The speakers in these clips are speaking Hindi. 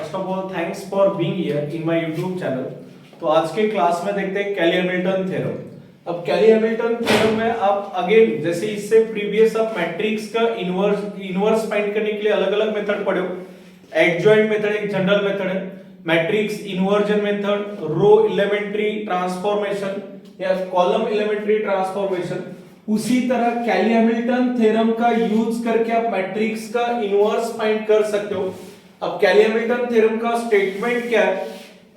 First of all thanks for being here in my YouTube channel. तो आज के क्लास में देखते हैं कैली-हैमिल्टन थ्योरम। अब कैली-हैमिल्टन थ्योरम में आप अगेन जैसे इससे प्रीवियस आप मैट्रिक्स का इनवर्स फाइंड करने के लिए अलग-अलग मेथड पढ़े हो। एडजॉइंट मेथड एक जनरल मेथड है, मैट्रिक्स इन्वर्जन मेथड, रो एलिमेंट्री ट्रांसफॉर्मेशन या कॉलम एलिमेंट्री ट्रांसफॉर्मेशन। उसी तरह कैली-हैमिल्टन थ्योरम का यूज करके आप मैट्रिक्स का इनवर्स फाइंड कर सकते हो। अब कैली-हैमिल्टन थ्योरम का स्टेटमेंट क्या है?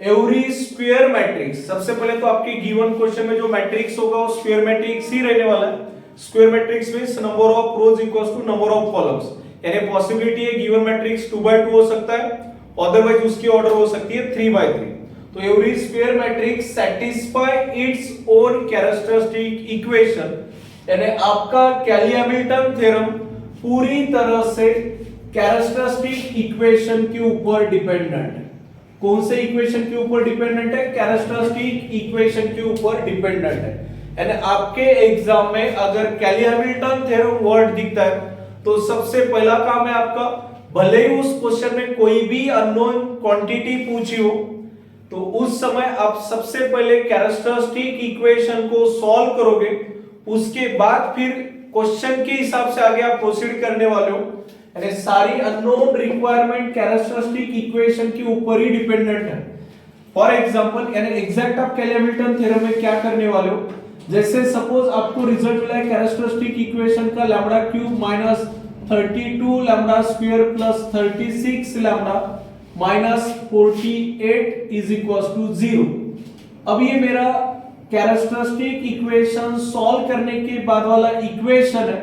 एवरी स्क्वायर मैट्रिक्स, सबसे पहले तो आपके गिवन क्वेश्चन में जो मैट्रिक्स होगा वो स्क्वायर मैट्रिक्स ही रहने वाला है। Square matrix means number of rows equals to number of columns, यानी पॉसिबिलिटी है गिवन मैट्रिक्स 2/2 हो सकता है, अदरवाइज उसकी ऑर्डर हो सकती है 3/3। तो every square matrix satisfy its own characteristic equation, यानी आपका कैली-हैमिल्टन थ्योरम पूरी तरह से कैरेक्टरिस्टिक इक्वेशन के ऊपर डिपेंडेंट है। कौन से इक्वेशन के ऊपर डिपेंडेंट है? कैरेक्टरिस्टिक इक्वेशन के ऊपर डिपेंडेंट है। यानी आपके एग्जाम में अगर कैली-हैमिल्टन थ्योरम वर्ड दिखता है तो सबसे पहला काम है आपका, भले ही उस क्वेश्चन में कोई भी अननोन क्वांटिटी पूछी हो तो उस समय आप सबसे पहले कैरेक्टरिस्टिक इक्वेशन को सॉल्व करोगे, उसके बाद फिर क्वेश्चन के हिसाब से आगे आप प्रोसीड करने वाले हो। यानी सारी अननोन रिक्वायरमेंट कैरेक्टरिस्टिक इक्वेशन के ऊपर ही डिपेंडेंट है। फॉर एग्जांपल यानी एग्जैक्ट आप कैली-हैमिल्टन थ्योरम में क्या करने वाले हो, जैसे सपोज आपको रिजल्ट मिला है कैरेक्टरिस्टिक इक्वेशन का lambda cube minus 32 lambda square plus 36 lambda minus 48 is equals to 0। अब ये मेरा कैरेक्टरिस्टिक इक्वेशन सॉल्व करने के बाद वाला इक्वेशन है,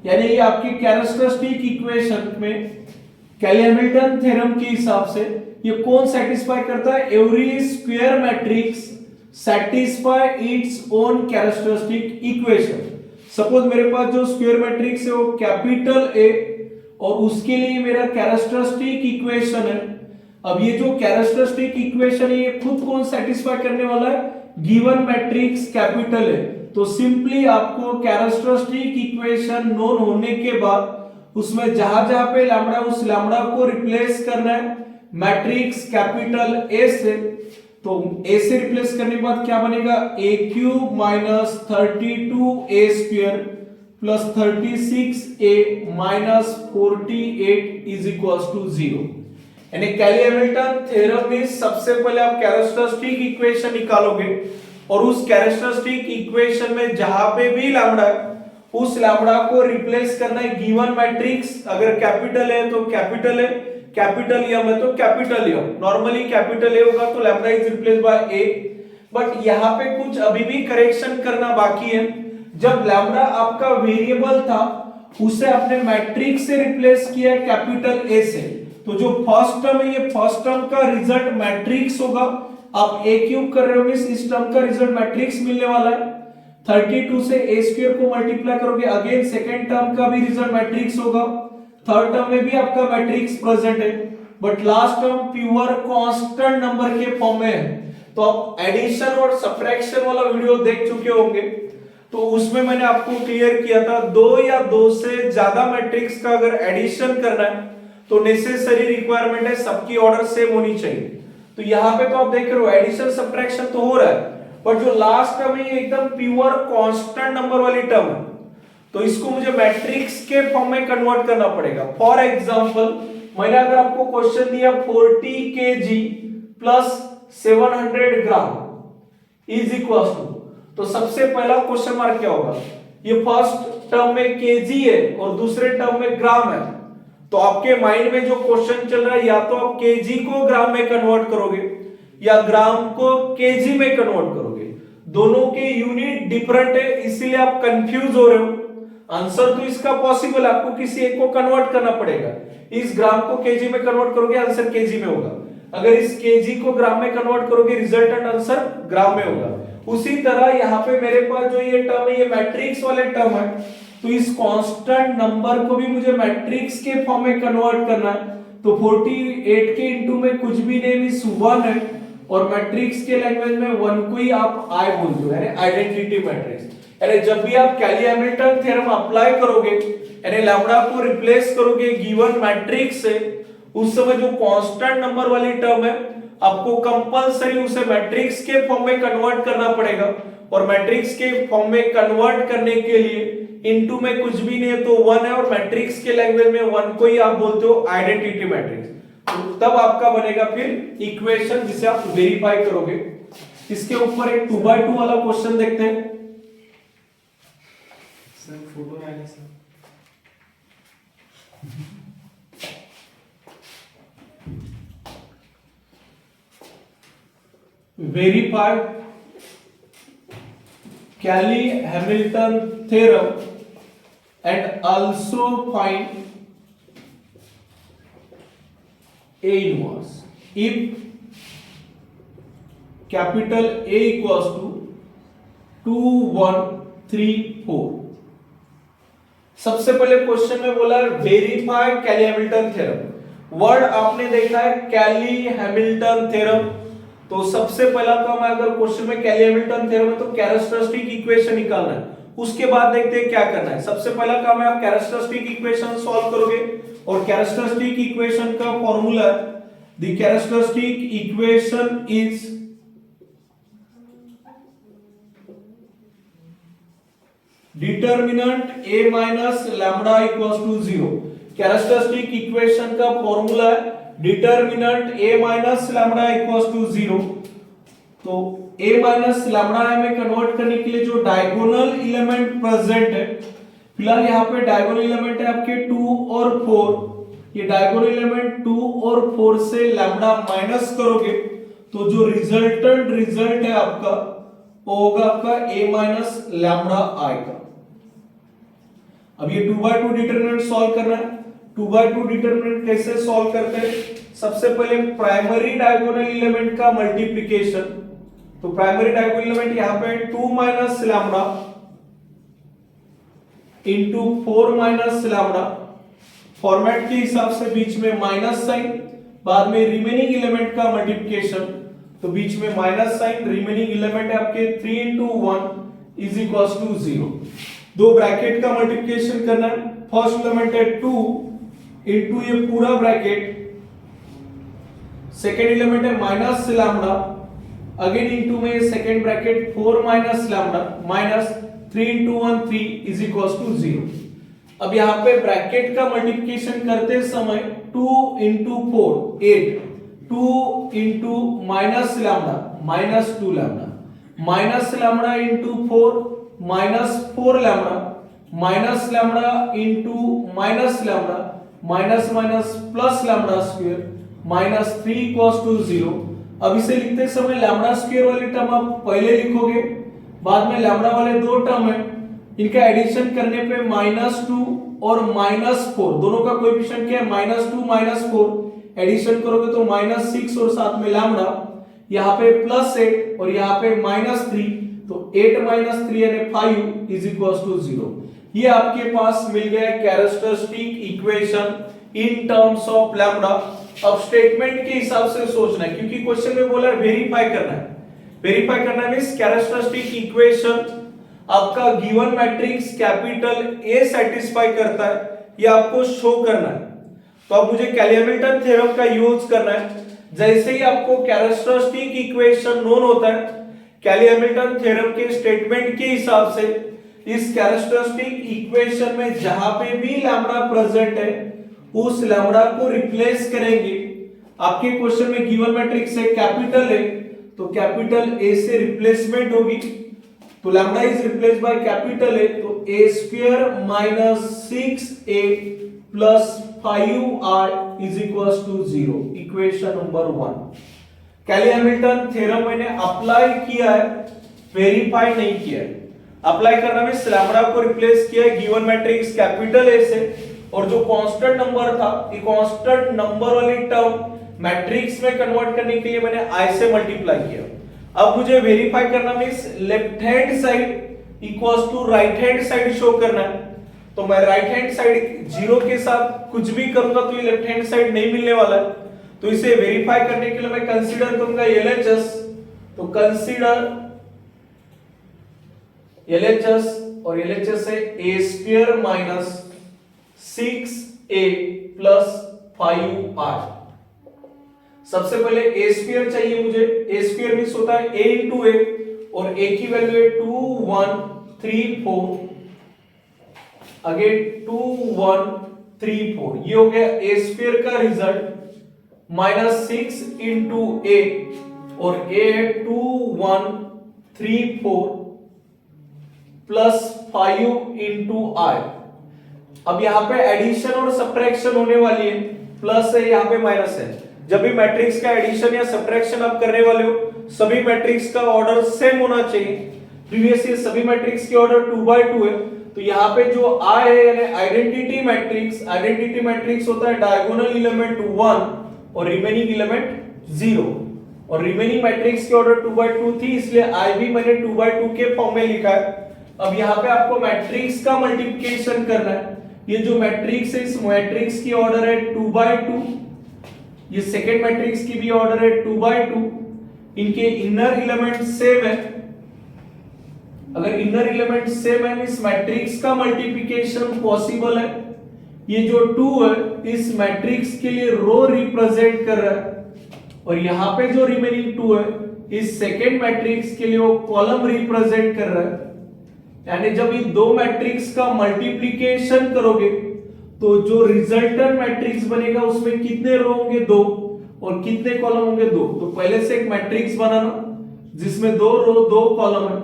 यानी ये आपके कैरेक्टरिस्टिक इक्वेशन में कैली-हैमिल्टन थ्योरम के हिसाब से ये कौन सेटिस्फाई करता है? Every square matrix satisfy its own characteristic equation. Suppose मेरे पास जो स्क्वायर मैट्रिक्स है वो कैपिटल ए और उसके लिए मेरा कैरेक्टरिस्टिक इक्वेशन है। अब ये जो कैरेक्टरिस्टिक इक्वेशन है ये खुद कौन सेटिस्फाई करने वाला है? गिवन मैट्रिक्स कैपिटल है। तो सिंपली आपको कैरेक्टरिस्टिक इक्वेशन नोन होने के बाद उसमें जहां-जहां पे लैम्बडा उस लैम्बडा को रिप्लेस करना है मैट्रिक्स कैपिटल ए से। तो ए से रिप्लेस करने के बाद क्या बनेगा? a cube minus 32a square plus 36a minus 48 is equals to 0। यानी कैली-हैमिल्टन थ्योरम में सबसे पहले आप कैरेक्टरिस्टिक इक्वेशन निकालोगे और उस कैरेक्टरिस्टिक इक्वेशन में जहां पे भी लैम्बडा है उस लैम्बडा को रिप्लेस करना है गिवन मैट्रिक्स। अगर कैपिटल है तो कैपिटल है, कैपिटल एम है तो capital M. Normally capital A होगा तो lambda is replace by A, but यहां पे कुछ अभी भी करेक्शन करना बाकी है। जब लैम्बडा आपका वेरिएबल था उसे आपने मैट्रिक्स से रिप्लेस किया कैपिटल ए से, तो जो फर्स्ट टर्म है ये फर्स्ट टर्म का रिजल्ट मैट्रिक्स होगा। आप a क्यूब कर रहे हो मींस इस टर्म का रिजल्ट मैट्रिक्स मिलने वाला है। 32 से a स्क्वायर को मल्टीप्लाई करोगे, अगेन सेकंड टर्म का भी रिजल्ट मैट्रिक्स होगा। थर्ड टर्म में भी आपका मैट्रिक्स प्रेजेंट है, but last term pure constant number के फॉर्म में है। तो आप एडिशन और सब्ट्रैक्शन वाला वीडियो देख चुके होंगे, तो उसमें मैंने आपको क्लियर किया था दो या दो से ज्यादा मैट्रिक्स का अगर एडिशन करना है तो नेसेसरी रिक्वायरमेंट है सबकी ऑर्डर सेम होनी चाहिए। तो यहाँ पे तो आप देख रहे हो एडिशन सब्ट्रैक्शन तो हो रहा है, बट जो लास्ट टर्म है एकदम प्योर कांस्टेंट नंबर वाली टर्म है, तो इसको मुझे मैट्रिक्स के फॉर्म में कन्वर्ट करना पड़ेगा। फॉर एग्जांपल मैंने अगर आपको क्वेश्चन दिया 40 kg plus 700 gram is equals to, तो सबसे पहला क्वेश्चन मार्क क्या होगा? ये फर्स्ट टर्म में केजी है और दूसरे टर्म में ग्राम है, तो आपके माइंड में जो क्वेश्चन चल रहा है या तो आप केजी को ग्राम में कन्वर्ट करोगे या ग्राम को केजी में कन्वर्ट करोगे। दोनों के यूनिट डिफरेंट है इसलिए आप कंफ्यूज हो रहे हो। आंसर तो इसका पॉसिबल, आपको किसी एक को कन्वर्ट करना पड़ेगा। इस ग्राम को केजी में कन्वर्ट करोगे आंसर केजी में होगा, अगर इस केजी को ग्राम में कन्वर्ट करोगे रिजल्टेंट आंसर ग्राम में होगा। उसी तरह यहाँ पे मेरे पास जो ये टर्म है ये मैट्रिक्स वाले टर्म है, तो इस कांस्टेंट नंबर को भी मुझे मैट्रिक्स के फॉर्म में कन्वर्ट करना है। तो 48 के इनटू में कुछ भी नहीं मींस 1 है, और मैट्रिक्स के लैंग्वेज में 1 को ही आप आई बोलते हो, यानी आइडेंटिटी मैट्रिक्स। यानी जब भी आप कैली-हैमिल्टन थ्योरम अप्लाई करोगे यानी लैम्बडा को रिप्लेस करोगे गिवन मैट्रिक्स से, उस समय जो कांस्टेंट नंबर वाली टर्म है आपको कंपलसरी उसे मैट्रिक्स के फॉर्म में कन्वर्ट करना पड़ेगा, और मैट्रिक्स के फॉर्म में कन्वर्ट करने के लिए इनटू में कुछ भी नहीं है तो 1 है, और मैट्रिक्स के लैंग्वेज में 1 को ही आप बोलते हो आइडेंटिटी मैट्रिक्स। तो तब आपका बनेगा फिर इक्वेशन जिसे आप वेरीफाई करोगे। इसके ऊपर एक 2x2 वाला क्वेश्चन देखते हैं। सर फोटो डालिए sir. Verify Cayley-Hamilton theorem and also find A inverse if capital A equals to 2 1 3 4। सबसे पहले क्वेश्चन में बोला वेरीफाई कैली-हैमिल्टन थ्योरम। वर्ड आपने देखा है कैली-हैमिल्टन थ्योरम, तो सबसे पहला काम है अगर क्वेश्चन में कैली-हैमिल्टन थ्योरम है तो कैरेक्टरिस्टिक इक्वेशन निकालना है। उसके बाद देखते हैं क्या करना है। सबसे पहला काम है आप कैरेक्टरिस्टिक इक्वेशन सॉल्व करोगे, और कैरेक्टरिस्टिक इक्वेशन का फॉर्मूला है the characteristic equation is determinant a minus lambda equals to 0। Characteristic equation का फॉर्मूला है determinant a minus lambda equals to 0। तो a माइनस लैम्डा में कन्वर्ट करने के लिए जो डायगोनल एलिमेंट प्रेजेंट है, फिलहाल यहाँ पे डायगोनल एलिमेंट है आपके 2 और 4। ये डायगोनल एलिमेंट 2 और 4 से लैम्डा माइनस करोगे तो जो रिजल्टेंट रिजल्ट है आपका वो होगा आपका a माइनस लैम्डा आएगा। अब ये 2x2 डिटरमिनेंट सॉल्व करना है। 2x2 डिटरमिनेंट कैसे सॉल्व करते हैं? सबसे पहले प्राइमरी डायगोनल एलिमेंट का मल्टीप्लिकेशन, तो प्राइमरी डायगोनल एलिमेंट यहां पे 2 minus lambda into 4 minus lambda, format के हिसाब से बीच में माइनस साइन, बाद में रिमेनिंग एलिमेंट का मल्टीप्लिकेशन, तो बीच में माइनस साइन, रिमेनिंग एलिमेंट है आपके 3 इंटू 1 इज इक्वल्स टू 0। दो ब्रैकेट का मल्टीप्लिकेशन करना है। फर्स्ट एलिमेंट है 2 इंटू ये पूरा ब्रैकेट, सेकेंड एलिमेंट है माइनस लैम्डा, अगेन इंटू में second bracket 4 minus lambda minus 3 into 1 3 is equals to 0। अब यहाँ पे ब्रैकेट का मल्टीप्लिकेशन करते समय 2 into 4 8, 2 into minus lambda minus 2 lambda, minus lambda into 4 minus 4 lambda, minus lambda into minus lambda, minus minus plus lambda square minus 3 equals to 0। अब इसे लिखते समय लैम्डा स्क्वायर वाली टर्म आप पहले लिखोगे, बाद में लैम्डा वाले दो टर्म है, इनका एडिशन करने पे -2 और -4 दोनों का कोएफिशिएंट क्या है -2 -4, एडिशन करोगे तो -6 और साथ में लैम्डा, यहाँ पे +8 और यहाँ पे -3, तो 8 -3 यानी 5 इज इक्वल्स टू 0। ये आपके पास मिल गया characteristic equation in terms of lambda. अब स्टेटमेंट के हिसाब से सोचना है, क्योंकि क्वेश्चन में बोला वेरीफाई करना है। वेरीफाई करना मींस कैरेक्टरिस्टिक इक्वेशन आपका given matrix capital A satisfy करता है, ये आपको शो करना है। तो अब मुझे कैली-हैमिल्टन थ्योरम का यूज करना है। जैसे ही आपको कैरेक्टरिस्टिक इक्वेशन नोन होता है, कैली-हैमिल्टन थ्योरम के स्टेटमेंट के हिसाब से इस कैरेक्टरिस्टिक इक्वेशन में जहां पे भी लैम्डा प्रेजेंट है उस लैम्डा को रिप्लेस करेंगे। आपके क्वेश्चन में गिवन मैट्रिक्स है कैपिटल A, तो कैपिटल A से रिप्लेसमेंट होगी, तो lambda is replaced by capital A, तो a square minus 6a plus 5r is equals to 0। Equation number 1। Cayley Hamilton theorem मैंने अप्लाई किया है, वेरीफाई नहीं किया है। अप्लाई करना में लैम्डा को रिप्लेस किया है गिवन मैट्रिक्स कैपिटल A से, और जो कांस्टेंट नंबर था ये कांस्टेंट नंबर वाली टर्म मैट्रिक्स में कन्वर्ट करने के लिए मैंने i से मल्टीप्लाई किया। अब मुझे वेरीफाई करना means left hand side equals to right hand side show करना है। तो मैं राइट हैंड साइड 0 के साथ कुछ भी करूंगा तो ये लेफ्ट हैंड साइड नहीं मिलने वाला है, तो इसे वेरीफाई करने के लिए मैं कंसीडर करूंगा LHS। तो कंसीडर LHS, और LHS है a square minus 6a plus 5i। सबसे पहले ए स्क्वायर चाहिए मुझे। ए स्क्वायर मींस होता है a इंटू ए, और a की वैल्यू है 2 1 3 4, अगेन 2 1 3 4। ये हो गया ए स्क्वायर का रिजल्ट, माइनस 6 इंटू ए, और a है 2 1 3 4 प्लस 5 इंटू आई। अब यहां पे एडिशन और सब्ट्रैक्शन होने वाली है, प्लस है यहां पे माइनस है। जब भी मैट्रिक्स का एडिशन या सब्ट्रैक्शन आप करने वाले हो, सभी मैट्रिक्स का ऑर्डर सेम होना चाहिए। प्रीवियस ये सभी मैट्रिक्स के ऑर्डर 2/2 है, तो यहाँ पे जो आई है यानी आइडेंटिटी मैट्रिक्स होता है डायगोनल एलिमेंट 1 और रिमेनिंग एलिमेंट 0, और रिमेनिंग मैट्रिक्स के ऑर्डर 2/2 थी, इसलिए आई भी मैंने 2/2 के फॉर्म में लिखा है। अब यहाँ पे आपको मैट्रिक्स का मल्टीप्लिकेशन करना है। ये जो मैट्रिक्स है, इस मैट्रिक्स की ऑर्डर है 2/2, ये सेकेंड मैट्रिक्स की भी ऑर्डर है 2/2, इनके इनर एलिमेंट सेम है। अगर इनर एलिमेंट सेम है, इस मैट्रिक्स का मल्टीप्लिकेशन पॉसिबल है। ये जो 2 है इस मैट्रिक्स के लिए रो रिप्रेजेंट कर रहा है, और यहां पे जो रिमेनिंग 2 है इस सेकेंड मैट्रिक्स के लिए वो कॉलम रिप्रेजेंट कर रहा है। यानी जब ये दो मैट्रिक्स का मल्टीप्लिकेशन करोगे तो जो रिजल्टेंट मैट्रिक्स बनेगा उसमें कितने रो होंगे? 2, और कितने कॉलम होंगे? 2। तो पहले से एक मैट्रिक्स बनाना जिसमें 2 रो 2 कॉलम है,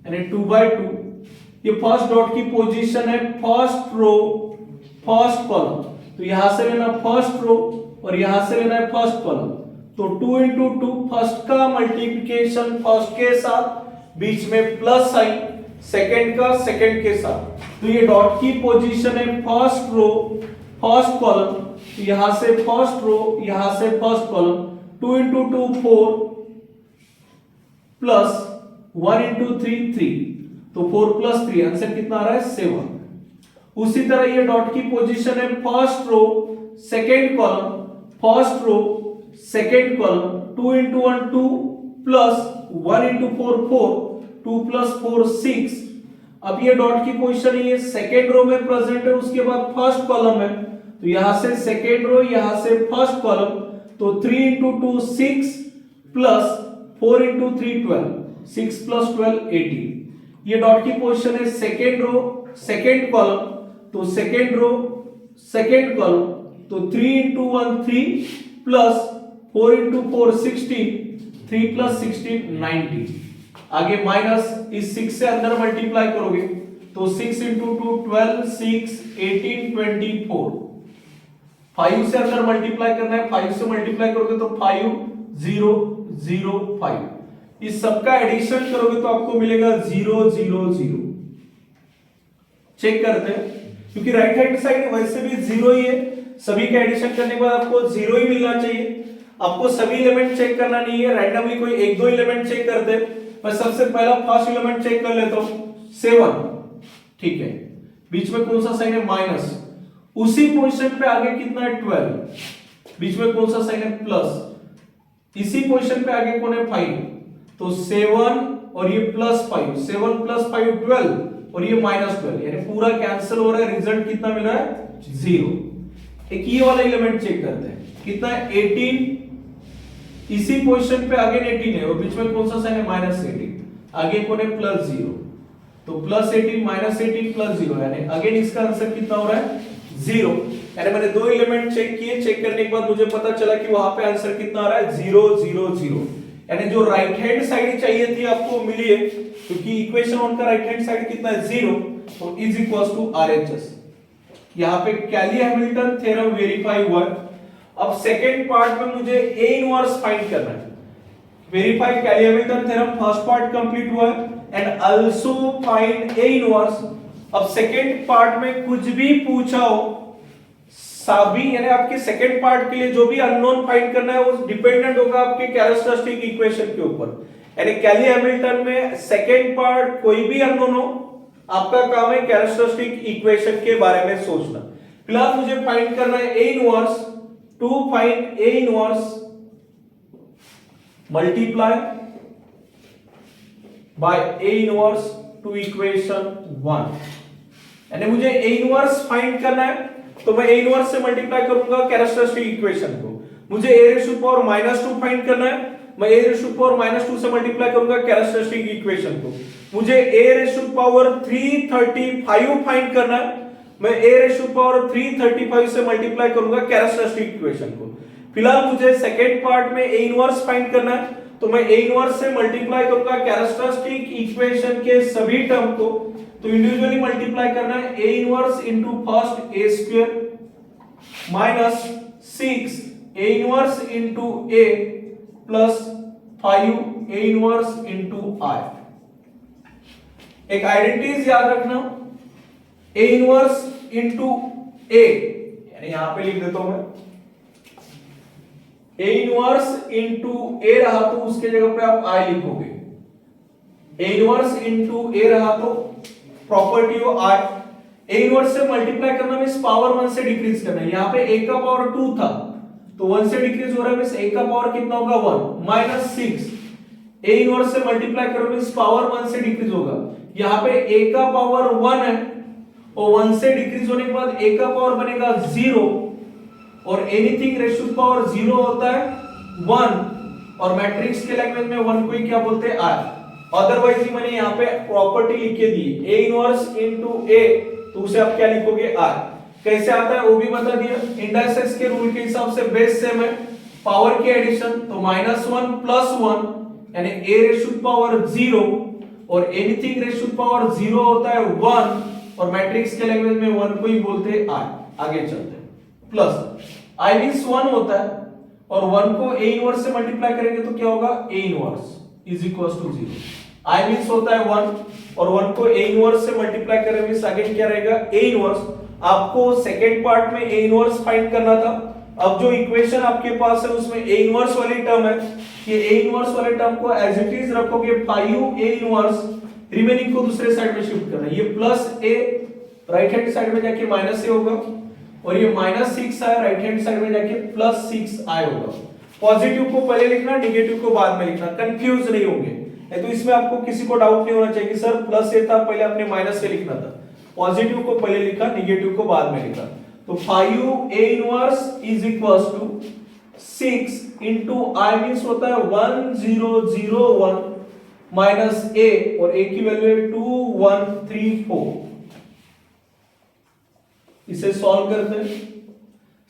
यानी 2/2। ये फर्स्ट डॉट की पोजीशन है फर्स्ट रो फर्स्ट कॉलम, तो यहां से लेना फर्स्ट रो और यहां से लेना है फर्स्ट कॉलम। तो 2 इंटू 2 फर्स्ट का मल्टीप्लिकेशन फर्स्ट के साथ, बीच में प्लस साइन सेकेंड का सेकेंड के साथ। तो ये डॉट की पोजीशन है फर्स्ट रो फर्स्ट कॉलम, तो यहां से फर्स्ट रो यहां से first column. 2 into 2 4 plus 1 into 3 3, तो 4 प्लस 3 आंसर कितना आ रहा है? 7। उसी तरह ये डॉट की पोजीशन है first row second column first row second column. 2 into 1 2 plus 1 into 4 4, 2 plus 4 6। अब ये डॉट की पोजीशन है, ये सेकेंड रो में प्रेजेंट है, उसके बाद फर्स्ट कॉलम है, तो यहां से सेकेंड रो यहां से फर्स्ट कॉलम। तो 3 इंटू 2 6 प्लस 4 इंटू 3 12, 6 प्लस 12 18। ये डॉट की पोजीशन है सेकेंड रो सेकेंड कॉलम, तो सेकेंड रो सेकेंड कॉलम। तो 3 इंटू 1 3 प्लस 4 इंटू 4 16, 3 प्लस 16 19। आगे माइनस इस 6 से अंदर मल्टीप्लाई करोगे तो 6 इंटू 2 12 6 18 24। 5 से अंदर मल्टीप्लाई करना है, 5 से मल्टीप्लाई करोगे तो 5 0 0 5। इस सबका एडिशन करोगे तो आपको मिलेगा 0 0 0। चेक करते हैं, क्योंकि राइट हैंड साइड वैसे भी 0 ही है, सभी का एडिशन करने के बाद आपको 0 ही मिलना चाहिए। आपको सभी एलिमेंट चेक करना नहीं है, रैंडमली कोई एक दो एलिमेंट चेक करते हैं। मैं सबसे पहला फर्स्ट एलिमेंट चेक कर लेता हूं 7, ठीक है, बीच में कौन सा साइन है? माइनस। उसी पोजीशन पे आगे कितना है? 12, बीच में कौन सा साइन है? प्लस। इसी पोजीशन पे आगे कौन है? 5, तो 7 और ये प्लस 5, 7 प्लस 5 12, और ये माइनस 12, यानी पूरा कैंसिल हो रहा है। रिजल्ट कितना मिल रहा है? 0। एक ये वाला एलिमेंट चेक करते हैं, कितना है? 18। इसी पोजीशन पे आगे 18 है, और बीच में कौन सा साइन है? माइनस 18। आगे कौन है? प्लस 0, तो प्लस 18 माइनस 18 प्लस 0, यानी अगेन इसका आंसर कितना हो रहा है? 0। यानी मैंने दो एलिमेंट चेक किए, चेक करने के बाद मुझे पता चला कि वहां पे आंसर कितना आ रहा है? 0 0 0। यानी जो राइट हैंड साइड चाहिए थी आपको मिली है, क्योंकि इक्वेशन वन का राइट हैंड साइड कितना है? 0, तो इज इक्वल्स टू RHS। यहां पे कैली-हैमिल्टन थ्योरम वेरीफाई हुआ है। अब सेकेंड पार्ट में मुझे A इनवर्स फाइंड करना है। Verify Cayley Hamilton theorem first part complete हुआ है, and also find A inverse. अब सेकेंड पार्ट में कुछ भी पूछा हो, सभी यानी आपके सेकेंड पार्ट के लिए जो भी अननोन फाइंड करना है वो डिपेंडेंट होगा आपके कैरेक्टरिस्टिक इक्वेशन के ऊपर। यानी कैली-हैमिल्टन में सेकेंड पार्ट कोई भी अननोन हो, आपका काम है कैरेक्टरिस्टिक इक्वेशन के बारे में सोचना। फिलहाल मुझे फाइंड करना है A inverse. To find A inverse, multiply by A inverse to equation 1। यानी मुझे A इनवर्स फाइंड करना है, तो मैं a इनवर्स से मल्टीप्लाई करूंगा कैरेक्टरिस्टिक इक्वेशन को। मुझे a raise to power -2 find करना है, मैं a रेज़ टू पावर -2 से मल्टीप्लाई करूंगा कैरेक्टरिस्टिक इक्वेशन को। मुझे a raise to power 335 find करना है, मैं a रेज़ टू पावर 335 से मल्टीप्लाई करूंगा कैरेक्टरिस्टिक इक्वेशन को। फिलहाल मुझे सेकंड पार्ट में a इनवर्स फाइंड करना है, तो मैं a इनवर्स से मल्टीप्लाई करूंगा कैरेक्टरिस्टिक इक्वेशन के सभी टर्म को। तो इंडिविजुअली मल्टीप्लाई करना है, a inverse into first a square minus 6 a inverse into a plus 5 a inverse into i। एक आइडेंटिटीज याद रखना, a इनवर्स इनटू a, यानी यहां पे लिख देता हूं मैं a इनवर्स इनटू a रहा तो उसके जगह पे आप i लिखोगे, a इनवर्स इनटू a रहा तो प्रॉपर्टी हो i। a इनवर्स से मल्टीप्लाई करना मींस पावर 1 से डिक्रीज करना है, यहां पे a का पावर 2 था तो 1 से डिक्रीज हो रहा है मींस a का पावर कितना होगा 1 माइनस 6। a इनवर्स से मल्टीप्लाई करो मींस पावर 1 से डिक्रीज होगा, यहां पे a का पावर 1 है और 1 से डिक्रीज होने के बाद a का पावर बनेगा 0 और एनीथिंग रेज़ टू पावर 0 होता है 1 और मैट्रिक्स के लैंग्वेज में 1 को ही क्या बोलते हैं i। अदरवाइज मैंने यहाँ पे प्रॉपर्टी लिख के दी a इनवर्स इनटू a, तो उसे आप क्या लिखोगे i। कैसे आता है वो भी बता दिया, इंडाइसेस के रूल के हिसाब से बेस सेम है, पावर की एडिशन तो -1 प्लस 1 यानी a रेज़ टू पावर 0 और एनीथिंग रेज़ टू पावर 0 होता है 1 और मैट्रिक्स के लैंग्वेज में 1 को ही बोलते हैं i। आगे चलते हैं, प्लस i मींस 1 होता है और 1 को a इनवर्स से मल्टीप्लाई करेंगे तो क्या होगा a inverse is equals to 0। i means होता है 1 और 1 को a इनवर्स से मल्टीप्लाई करेंगे मींस अगेन क्या रहेगा a इनवर्स। आपको सेकंड पार्ट में a इनवर्स फाइंड करना था, अब जो इक्वेशन आपके पास है उसमें a इनवर्स वाली टर्म है, ये a इनवर्स वाले टर्म को एज इट इज रखोगे 5a इनवर्स, रिमेनिंग को दूसरे साइड में शिफ्ट करना, ये plus a right hand side में जाके माइनस a होगा और ये -6 आया राइट हैंड साइड में जाके +6i होगा। पॉजिटिव को पहले लिखना, नेगेटिव को बाद में लिखना, कंफ्यूज नहीं होंगे। तो इसमें आपको किसी को डाउट नहीं होना चाहिए कि सर प्लस ए था पहले आपने माइनस से लिखना था, पॉजिटिव को पहले लिखा नेगेटिव को बाद में लिखा। तो 5a inverse is equals to 6 into i means होता है 1001 माइनस a और a की वैल्यू है 2134। इसे सॉल्व करते हैं,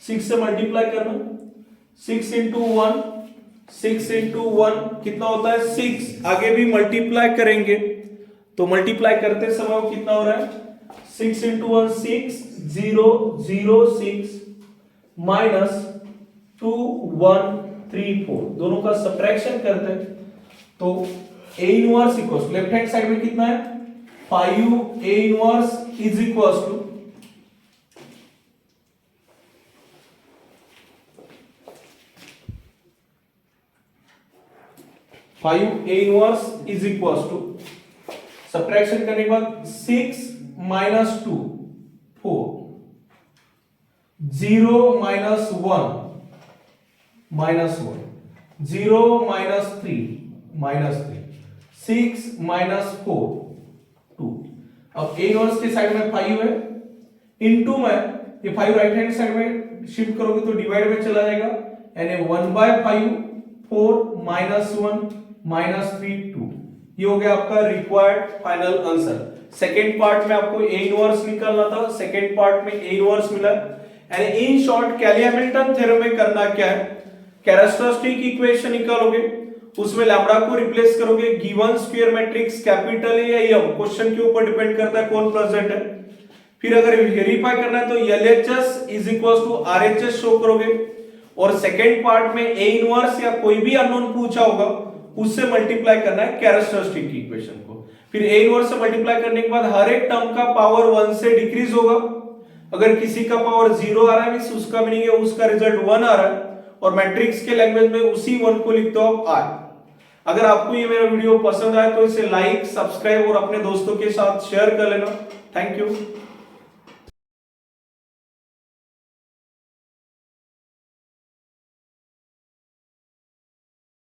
6 से मल्टीप्लाई करना, 6 इंटू 1 6 इंटू 1 कितना होता है 6। आगे भी मल्टीप्लाई करेंगे तो मल्टीप्लाई करते समय वो कितना हो रहा है 6 इंटू 1 6006 माइनस 2134, दोनों का सब्ट्रैक्शन करते हैं तो a inverse equals left hand side में कितना है 5a inverse is equals to 5a inverse is equals to subtraction करने के बाद 6 minus 2 4 0 minus 1 minus 1 0 minus 3 minus 3 6 minus 4 2। अब a इनवर्स के साइड में 5 है इनटू में ये 5 राइट हैंड साइड में शिफ्ट करोगे तो डिवाइड में चला जाएगा यानी 1/5 4 माइनस 1 माइनस 3 2। ये हो गया आपका required final answer. Second part में आपको a इनवर्स निकालना था, सेकेंड पार्ट में a इनवर्स मिला। यानी इन शॉर्ट कैली-हैमिल्टन थ्योरम में करना क्या है, कैरेक्टरिस्टिक इक्वेशन निकालोगे, उसमें लैम्बडा को रिप्लेस करोगे, गिवन स्क्वायर मैट्रिक्स कैपिटल है या एम क्वेश्चन के ऊपर डिपेंड करता है कौन प्रेजेंट है। फिर अगर वेरीफाई करना है तो LHS is equals to RHS show करोगे और सेकेंड पार्ट में a इनवर्स या कोई भी अननोन पूछा होगा उससे मल्टीप्लाई करना है कैरेक्टरिस्टिक इक्वेशन को। फिर a इनवर्स से मल्टीप्लाई करने के बाद हर एक टर्म का पावर 1 से डिक्रीज होगा। अगर किसी का पावर 0 आ रहा है मींस उसका मीनिंग है उसका रिजल्ट 1 आ रहा है और मैट्रिक्स के लैंग्वेज में उसी 1 को लिख दो आप r। अगर आपको ये मेरा वीडियो पसंद आए तो इसे लाइक, सब्सक्राइब और अपने दोस्तों के साथ शेयर कर लेना। Thank you.